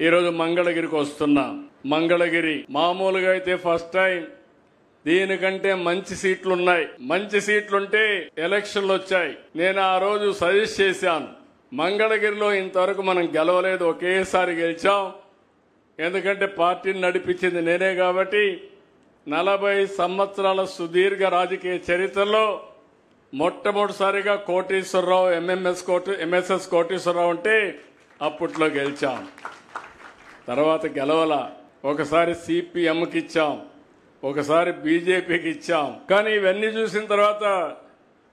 ఈరోజు మంగళగిరికి వస్తున్నా. మంగళగిరి మామూలుగా అయితే ఫస్ట్ టైం, దీనికంటే మంచి సీట్లున్నాయి. మంచి సీట్లుంటే ఎలక్షన్లు వచ్చాయి. నేను ఆ రోజు సజెస్ట్ చేశాను, మంగళగిరిలో ఇంతవరకు మనం గెలవలేదు, ఒకేసారి గెలిచాం. ఎందుకంటే పార్టీని నడిపించింది నేనే కాబట్టి 40 సంవత్సరాల సుదీర్ఘ రాజకీయ చరిత్రలో మొట్టమొదటిసారిగా కోటేశ్వరరావు ఎంఎస్ఎస్ కోటేశ్వరరావు ఉంటే అప్పట్లో గెలిచాం. తర్వాత గెలవల. ఒకసారి సిపిఎంకి ఇచ్చాం, ఒకసారి బీజేపీకి ఇచ్చాం. కానీ ఇవన్నీ చూసిన తర్వాత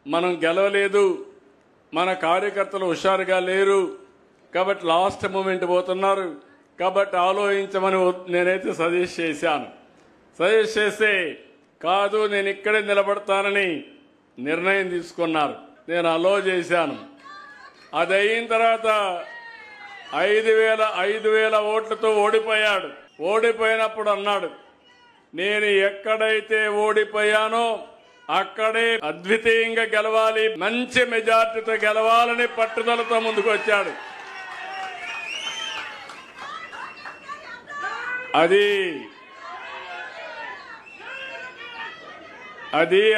మనం గెలవలేదు, మన కార్యకర్తలు హుషారుగా లేరు కాబట్టి లాస్ట్ మూమెంట్ పోతున్నారు కాబట్టి ఆలోచించమని నేనైతే సజెస్ట్ చేశాను. సజెస్ట్ చేస్తే కాదు నేను ఇక్కడే నిలబడతానని నిర్ణయం తీసుకున్నారు. నేను అలో చేశాను. అది అయిన తర్వాత 5,000 ఓట్లతో ఓడిపోయాడు. ఓడిపోయినప్పుడు అన్నాడు, నేను ఎక్కడైతే ఓడిపోయానో అక్కడే అద్వితీయంగా గెలవాలి, మంచి మెజార్టీతో గెలవాలని పట్టుదలతో ముందుకు వచ్చాడు. అది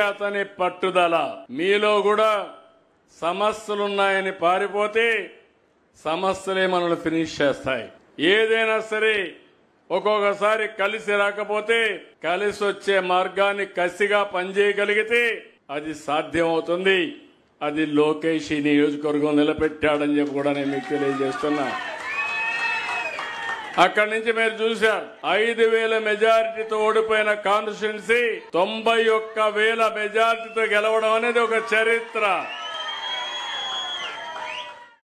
అతని పట్టుదల. మీలో కూడా సమస్యలున్నాయని పారిపోతే సమస్యలే మనల్ని ఫినిష్ చేస్తాయి. ఏదైనా సరే ఒక్కొక్కసారి కలిసి రాకపోతే కలిసి వచ్చే మార్గాన్ని కసిగా పనిచేయగలిగితే అది సాధ్యమవుతుంది. అది లోకేష్ ఈ నియోజకవర్గం నిలబెట్టాడని చెప్పి కూడా నేను మీకు తెలియజేస్తున్నా. అక్కడి నుంచి మీరు చూశారు, 5,000 మెజారిటీతో ఓడిపోయిన కాన్స్టిట్యున్సీ 91,000 మెజారిటీతో గెలవడం అనేది ఒక చరిత్ర.